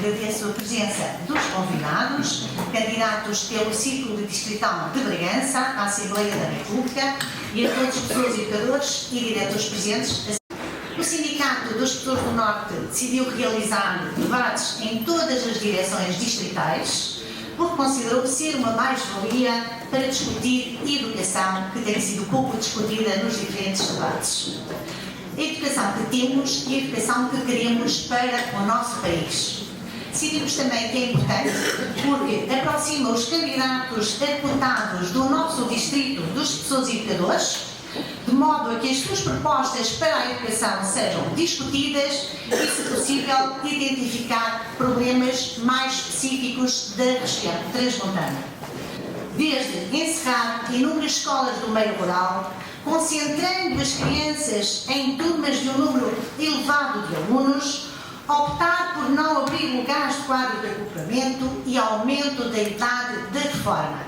agradeço a presença dos convidados, candidatos pelo Círculo Distrital de Bragança, à Assembleia da República, e a todos os professores educadores e diretores presentes. O Sindicato dos Professores do Norte decidiu realizar debates em todas as direções distritais, porque considerou ser uma mais-valia para discutir educação, que tem sido pouco discutida nos diferentes debates. A educação que temos e a educação que queremos para o nosso país. Decidimos também que é importante porque aproxima os candidatos a deputados do nosso distrito dos professores e educadores, de modo a que as suas propostas para a educação sejam discutidas e, se possível, identificar problemas mais específicos da região transmontana. Desde encerrar inúmeras escolas do meio rural, concentrando as crianças em turmas de um número elevado de alunos, optar por não abrir lugares de quadro de agrupamento e aumento da idade da reforma.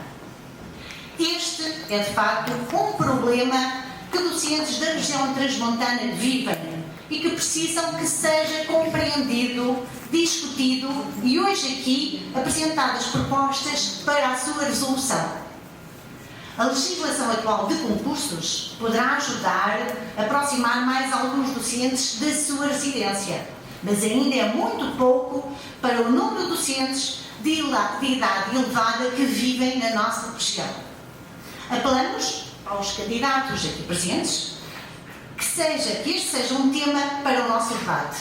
Este é, de facto, um problema que docentes da região transmontana vivem e que precisam que seja compreendido, discutido e hoje aqui apresentadas propostas para a sua resolução. A legislação atual de concursos poderá ajudar a aproximar mais alguns docentes da sua residência, mas ainda é muito pouco para o número de docentes de idade elevada que vivem na nossa região. Apelamos aos candidatos aqui presentes que este seja um tema para o nosso debate,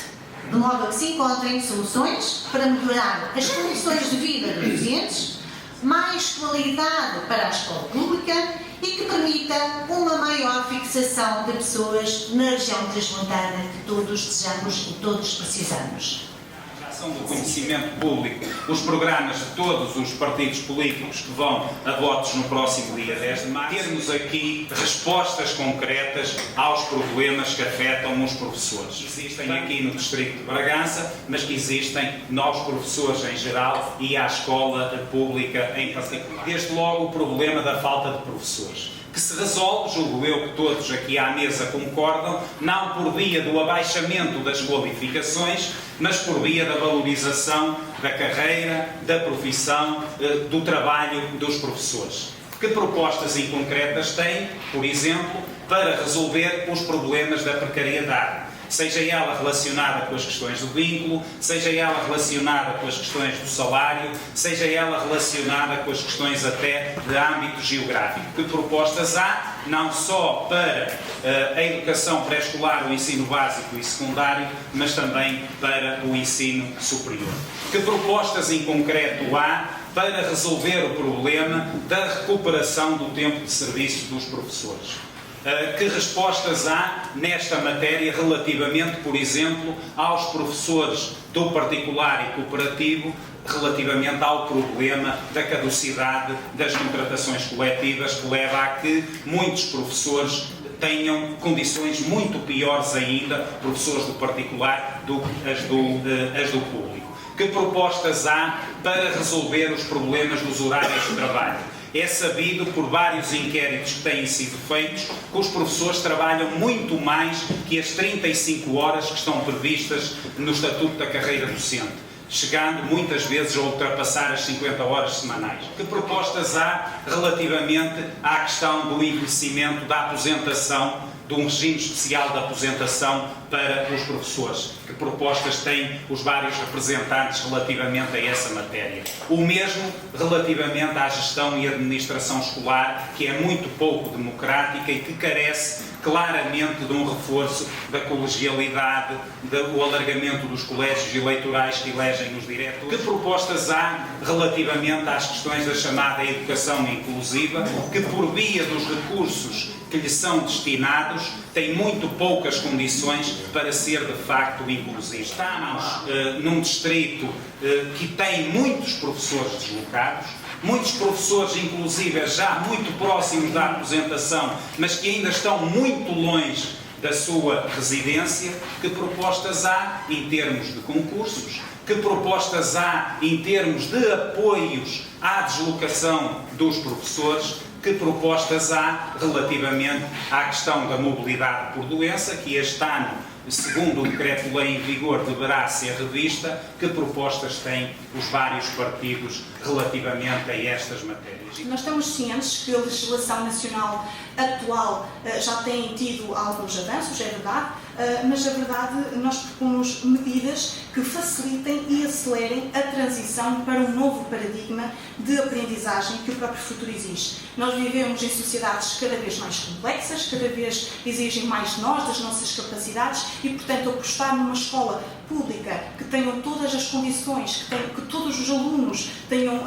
de modo a que se encontrem soluções para melhorar as condições de vida dos docentes, mais qualidade para a escola pública e que permita uma maior fixação de pessoas na região transmontana que todos desejamos e todos precisamos. Do conhecimento público, os programas de todos os partidos políticos que vão a votos no próximo dia 10 de março, termos aqui respostas concretas aos problemas que afetam os professores. Existem aqui no Distrito de Bragança, mas que existem novos professores em geral e à escola pública em particular. Desde logo o problema da falta de professores, que se resolve, julgo eu que todos aqui à mesa concordam, não por via do abaixamento das qualificações, mas por via da valorização da carreira, da profissão, do trabalho dos professores. Que propostas concretas têm, por exemplo, para resolver os problemas da precariedade? Seja ela relacionada com as questões do vínculo, seja ela relacionada com as questões do salário, seja ela relacionada com as questões até de âmbito geográfico. Que propostas há, não só para a educação pré-escolar, o ensino básico e secundário, mas também para o ensino superior? Que propostas em concreto há para resolver o problema da recuperação do tempo de serviço dos professores? Que respostas há nesta matéria relativamente, por exemplo, aos professores do particular e cooperativo, relativamente ao problema da caducidade das contratações coletivas, que leva a que muitos professores tenham condições muito piores ainda, professores do particular, do que as do público? Que propostas há para resolver os problemas dos horários de trabalho? É sabido por vários inquéritos que têm sido feitos que os professores trabalham muito mais que as 35 horas que estão previstas no Estatuto da Carreira Docente, chegando muitas vezes a ultrapassar as 50 horas semanais. Que propostas há relativamente à questão do envelhecimento, da aposentação, de um regime especial de aposentação para os professores? Que propostas têm os vários representantes relativamente a essa matéria? O mesmo relativamente à gestão e administração escolar, que é muito pouco democrática e que carece claramente de um reforço da colegialidade, do alargamento dos colégios eleitorais que elegem os diretores. Que propostas há relativamente às questões da chamada educação inclusiva, que por via dos recursos que lhe são destinados, tem muito poucas condições para ser de facto inclusivo. Estamos num distrito que tem muitos professores deslocados, muitos professores inclusive já muito próximos da aposentação, mas que ainda estão muito longe da sua residência. Que propostas há em termos de concursos? Que propostas há em termos de apoios à deslocação dos professores? Que propostas há relativamente à questão da mobilidade por doença, que este ano segundo o decreto-lei em vigor, deverá ser revista, que propostas têm os vários partidos relativamente a estas matérias. Nós estamos cientes que a legislação nacional atual já tem tido alguns avanços, é verdade, mas a verdade nós propomos medidas que facilitem e acelerem a transição para um novo paradigma de aprendizagem que o próprio futuro exige. Nós vivemos em sociedades cada vez mais complexas, cada vez exigem mais de nós, das nossas capacidades e, portanto, apostar numa escola pública que tenham todas as condições, que todos os alunos tenham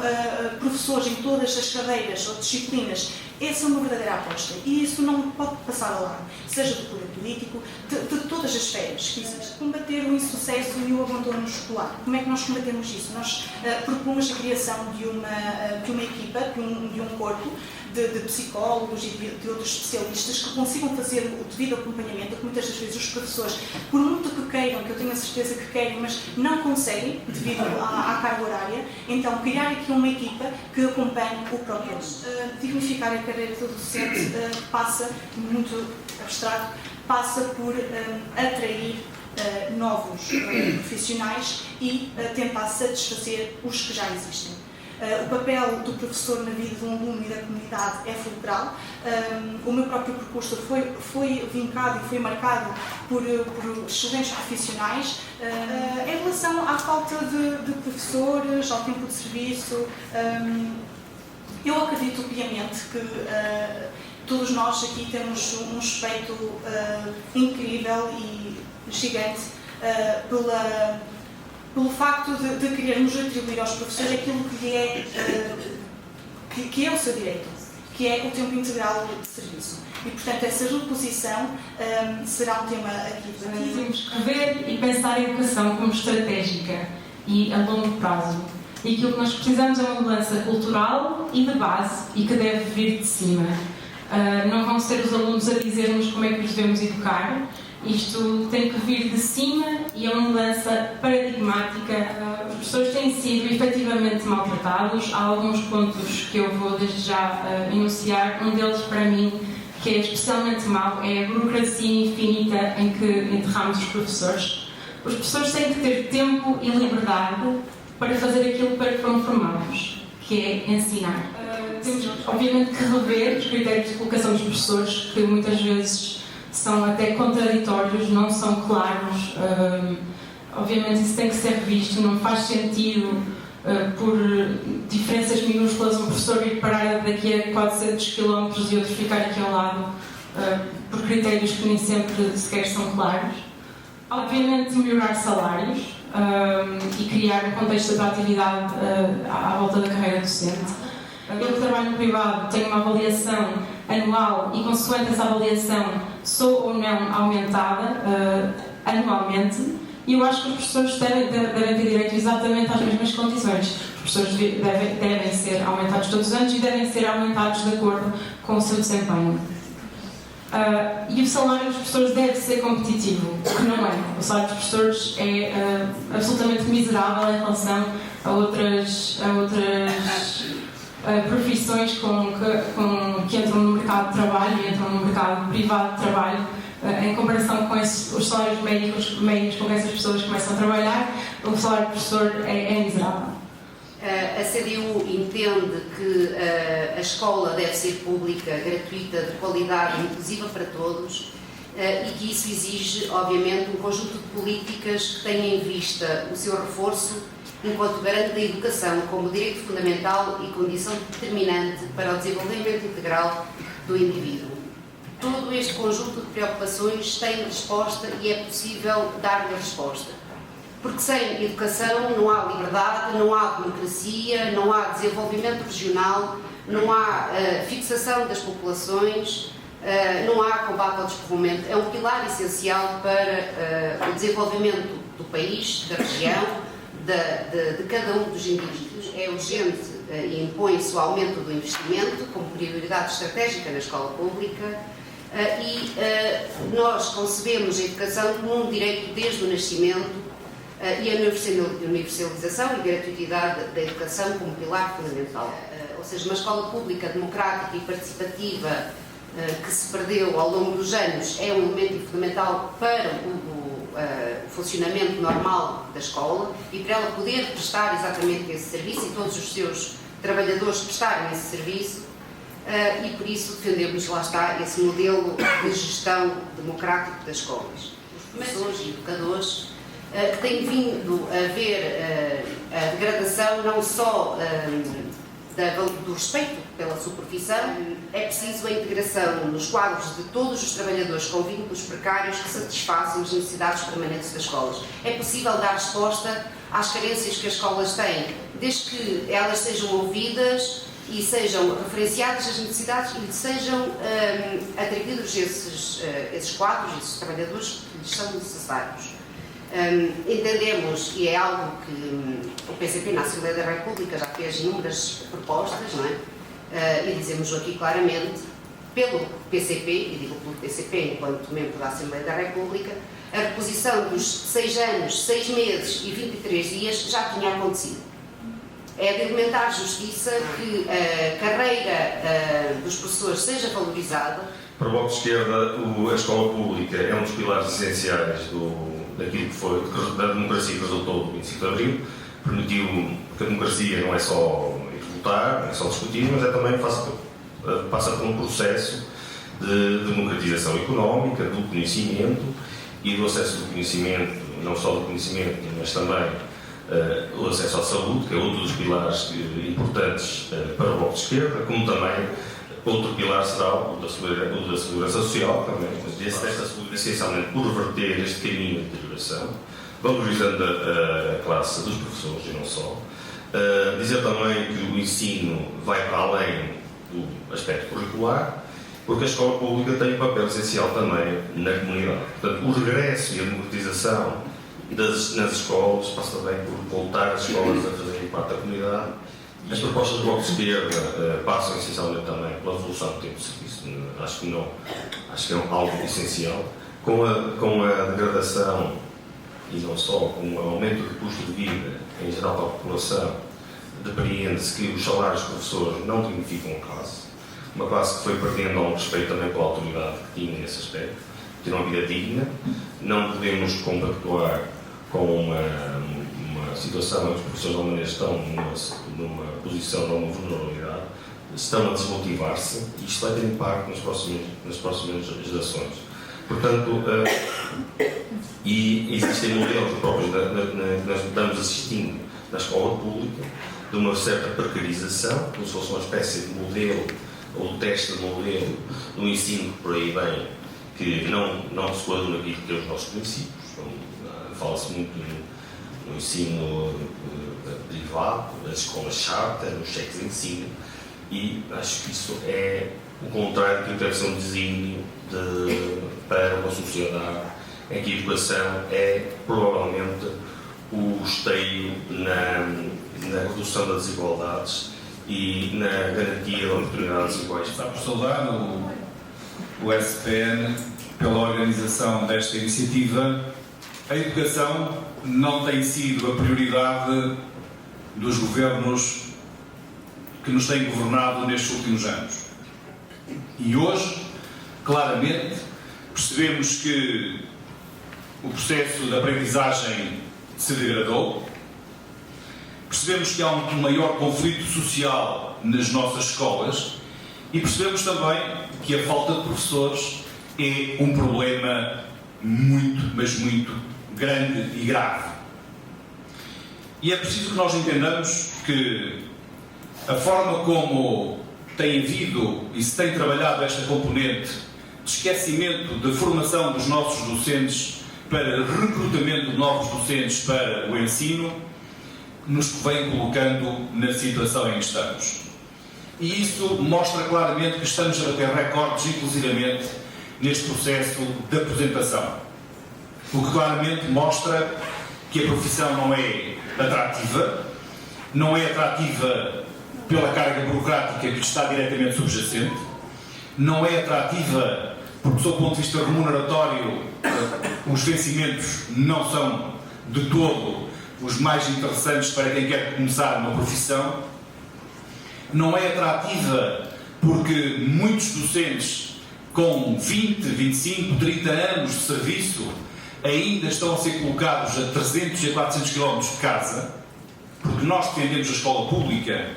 professores em todas as cadeiras ou disciplinas, essa é uma verdadeira aposta e isso não pode passar ao lado, seja do poder político, de todas as esferas que existem. Combater o insucesso e o abandono escolar. Como é que nós combatemos isso? Nós propomos a criação de uma equipa, de um corpo de psicólogos e de outros especialistas que consigam fazer o devido acompanhamento, que muitas das vezes os professores, por muito que queiram, que eu tenho a certeza que querem, mas não conseguem devido à carga horária, então criar aqui uma equipa que acompanhe o próprio aluno. Dignificar a carreira do docente passa, muito abstrato, passa por atrair novos profissionais e tentar satisfazer os que já existem. O papel do professor na vida de um aluno e da comunidade é fulcral. O meu próprio percurso foi vincado e foi marcado por excelentes profissionais. Em relação à falta de professores, ao tempo de serviço, eu acredito piamente que todos nós aqui temos um respeito incrível e gigante pelo facto de querermos atribuir aos professores aquilo que é o seu direito, que é o tempo integral de serviço. E, portanto, essa reposição será um tema aqui debatido. Temos que ver e pensar a educação como estratégica e a longo prazo. E aquilo que nós precisamos é uma mudança cultural e de base e que deve vir de cima. Não vão ser os alunos a dizer-nos como é que os devemos educar. Isto tem que vir de cima e é uma mudança paradigmática. Os professores têm sido efetivamente maltratados. Há alguns pontos que eu vou desde já enunciar. Um deles, para mim, que é especialmente mau, é a burocracia infinita em que enterramos os professores. Os professores têm que ter tempo e liberdade para fazer aquilo para que foram formados, que é ensinar. Temos, obviamente, que rever os critérios de colocação dos professores, que muitas vezes são até contraditórios, não são claros. Obviamente isso tem que ser revisto, não faz sentido por diferenças minúsculas um professor ir parar daqui a 400 km e outro ficar aqui ao lado por critérios que nem sempre sequer são claros. Obviamente melhorar salários e criar um contexto de atividade à volta da carreira docente. Eu que trabalho no privado tenho uma avaliação anual e, consoante essa avaliação, sou ou não aumentada anualmente, e eu acho que os professores devem ter direito exatamente às mesmas condições. Os professores devem ser aumentados todos os anos e devem ser aumentados de acordo com o seu desempenho. E o salário dos professores deve ser competitivo, o que não é. O salário dos professores é absolutamente miserável em relação a outras profissões que entram no mercado de trabalho e entram no mercado privado de trabalho. Em comparação com os salários médios com que essas pessoas começam a trabalhar, o salário do professor é miserável. A CDU entende que a escola deve ser pública, gratuita, de qualidade, inclusiva para todos, e que isso exige, obviamente, um conjunto de políticas que tenham em vista o seu reforço enquanto garante da educação como direito fundamental e condição determinante para o desenvolvimento integral do indivíduo. Todo este conjunto de preocupações tem resposta e é possível dar-lhe resposta. Porque sem educação não há liberdade, não há democracia, não há desenvolvimento regional, não há fixação das populações, não há combate ao despovoamento. É um pilar essencial para o desenvolvimento do país, da região, de cada um dos indivíduos. É urgente e impõe-se o aumento do investimento como prioridade estratégica na escola pública e nós concebemos a educação como um direito desde o nascimento e a universalização e gratuitidade da educação como pilar fundamental. Ou seja, uma escola pública, democrática e participativa que se perdeu ao longo dos anos é um elemento fundamental para o funcionamento normal da escola e para ela poder prestar exatamente esse serviço e todos os seus trabalhadores prestarem esse serviço, e por isso defendemos, lá está, esse modelo de gestão democrático das escolas. Os professores e educadores que têm vindo a ver a degradação não só do respeito pela sua profissão, é preciso a integração nos quadros de todos os trabalhadores com vínculos precários que satisfazem as necessidades permanentes das escolas. É possível dar resposta às carências que as escolas têm, desde que elas sejam ouvidas e sejam referenciadas as necessidades e sejam atribuídos esses quadros, esses trabalhadores que lhes são necessários. Entendemos, e é algo que o PCP na Assembleia da República já fez inúmeras propostas, não é? E dizemos aqui claramente, pelo PCP, e digo pelo PCP enquanto membro da Assembleia da República, a reposição dos 6 anos, 6 meses e 23 dias já tinha acontecido. É de elementar justiça que a carreira dos professores seja valorizada. Para o Bloco de Esquerda, a escola pública é um dos pilares essenciais daquilo que foi da democracia que resultou do 25 de Abril. Permitiu que a democracia não é só votar, não é só discutir, mas é também passa por um processo de democratização económica, do conhecimento e do acesso do conhecimento, não só do conhecimento, mas também o acesso à saúde, que é outro dos pilares importantes para o Bloco de Esquerda, como também outro pilar será o da segurança social, também, essencialmente por reverter este caminho de deterioração, valorizando a classe dos professores e não só. Dizer também que o ensino vai para além do aspecto curricular, porque a escola pública tem um papel essencial também na comunidade. Portanto, o regresso e a democratização nas escolas passa também por voltar as escolas a fazerem parte da comunidade. As propostas do Bloco de Esquerda passam essencialmente também pela evolução do tempo de serviço. Acho que é algo essencial. Com a degradação e não só, com o aumento do custo de vida em geral para a população, depreende-se que os salários dos professores não dignificam a classe. Uma classe que foi perdendo algum respeito também pela autoridade que tinha nesse aspecto, ter uma vida digna. Não podemos compactuar com uma situação em que os professores de alguma maneira estão numa posição de alguma vulnerabilidade, estão a desmotivar-se e isto vai ter impacto nas próximas gerações. Portanto, e existem modelos próprios que nós estamos assistindo na escola pública de uma certa precarização, como se fosse uma espécie de modelo ou teste de modelo do ensino que por aí vem, que não se coaduna aqui com os nossos princípios. Fala-se muito no ensino privado, nas escolas charter, nos cheques de ensino, e acho que isso é o contrário do que deve ser um desígnio para uma sociedade em que a educação é provavelmente o esteio na redução das desigualdades e na garantia de oportunidades iguais. Está por saudar o SPN pela organização desta iniciativa. A educação não tem sido a prioridade dos governos que nos têm governado nestes últimos anos. E hoje, claramente, percebemos que o processo de aprendizagem se degradou, percebemos que há um maior conflito social nas nossas escolas e percebemos também que a falta de professores é um problema muito, mas muito grande e grave. E é preciso que nós entendamos que a forma como tem havido e se tem trabalhado esta componente de esquecimento da formação dos nossos docentes para recrutamento de novos docentes para o ensino, nos vem colocando na situação em que estamos. E isso mostra claramente que estamos a bater recordes, inclusivamente, neste processo de aposentação. O que claramente mostra que a profissão não é atrativa pela carga burocrática que lhe está diretamente subjacente, não é atrativa porque, sob o ponto de vista remuneratório, os vencimentos não são de todo os mais interessantes para quem quer começar uma profissão, não é atrativa porque muitos docentes com 20, 25, 30 anos de serviço ainda estão a ser colocados a 300 e a 400 km de casa, porque nós defendemos a escola pública,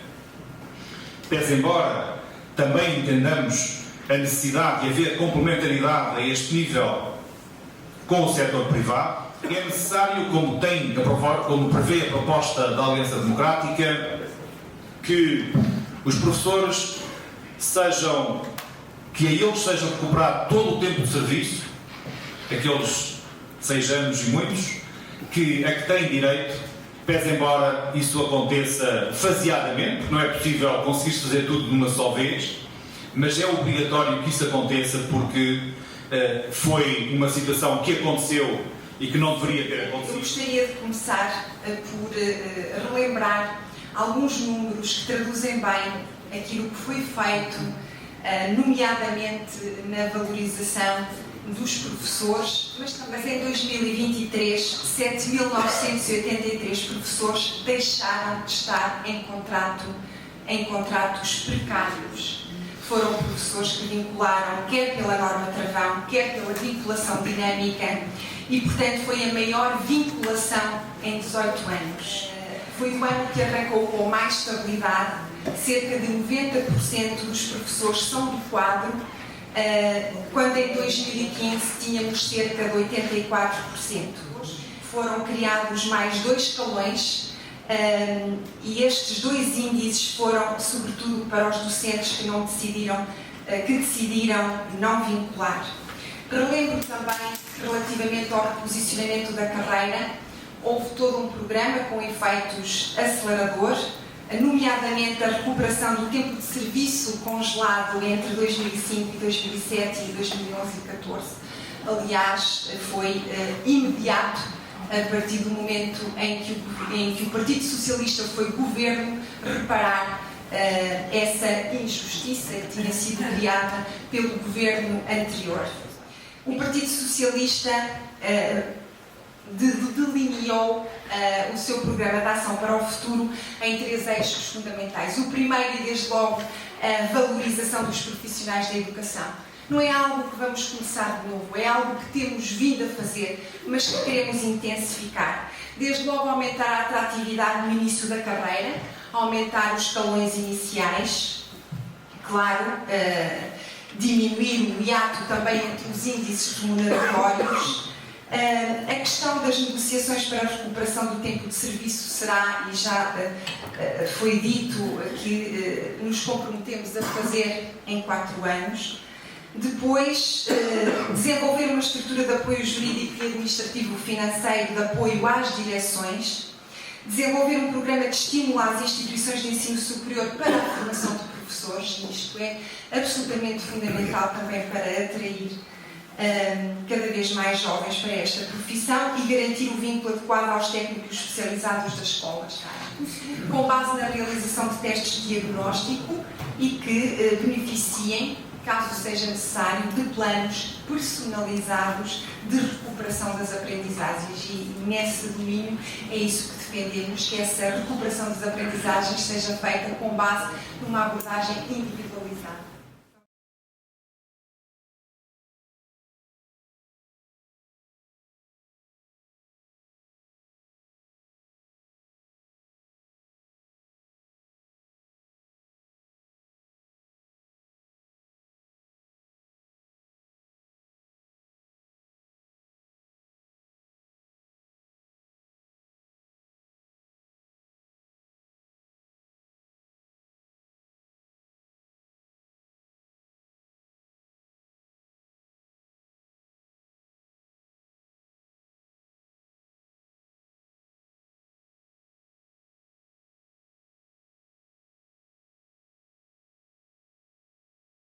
pese embora também entendamos a necessidade de haver complementaridade a este nível com o setor privado, é necessário, como prevê a proposta da Aliança Democrática, que os professores que a eles seja recuperado todo o tempo de serviço, aqueles 6 anos e muitos, a que têm direito, pese embora isso aconteça faseadamente, porque não é possível conseguir fazer tudo de uma só vez, mas é obrigatório que isso aconteça porque foi uma situação que aconteceu e que não deveria ter acontecido. Eu gostaria de começar por relembrar alguns números que traduzem bem aquilo que foi feito, nomeadamente na valorização dos professores, mas em 2023, 7.983 professores deixaram de estar em contratos precários. Foram professores que vincularam, quer pela norma travão, quer pela vinculação dinâmica, e, portanto, foi a maior vinculação em 18 anos. Foi o ano que arrancou com mais estabilidade, cerca de 90% dos professores são do quadro, quando em 2015 tínhamos cerca de 84%. Foram criados mais 2 escalões e estes 2 índices foram sobretudo para os docentes que decidiram não vincular. Relembro também, relativamente ao reposicionamento da carreira, houve todo um programa com efeitos aceleradores, nomeadamente a recuperação do tempo de serviço congelado entre 2005 e 2007 e 2011 e 2014. Aliás, foi imediato a partir do momento em que o Partido Socialista foi governo reparar essa injustiça que tinha sido criada pelo governo anterior. O Partido Socialista delineou o seu programa de ação para o futuro em 3 eixos fundamentais. O primeiro, e desde logo, a valorização dos profissionais da educação. Não é algo que vamos começar de novo, é algo que temos vindo a fazer, mas que queremos intensificar. Desde logo, aumentar a atratividade no início da carreira, aumentar os escalões iniciais, claro, diminuir o hiato também entre os índices remuneratórios. A questão das negociações para a recuperação do tempo de serviço será, e já foi dito, que nos comprometemos a fazer em 4 anos. Depois, desenvolver uma estrutura de apoio jurídico e administrativo financeiro de apoio às direções. Desenvolver um programa de estímulo às instituições de ensino superior para a formação de professores, e isto é absolutamente fundamental também para atrair cada vez mais jovens para esta profissão e garantir o vínculo adequado aos técnicos especializados das escolas, com base na realização de testes de diagnóstico e que beneficiem, caso seja necessário, de planos personalizados de recuperação das aprendizagens, e nesse domínio é isso que defendemos, que essa recuperação das aprendizagens seja feita com base numa abordagem individualizada.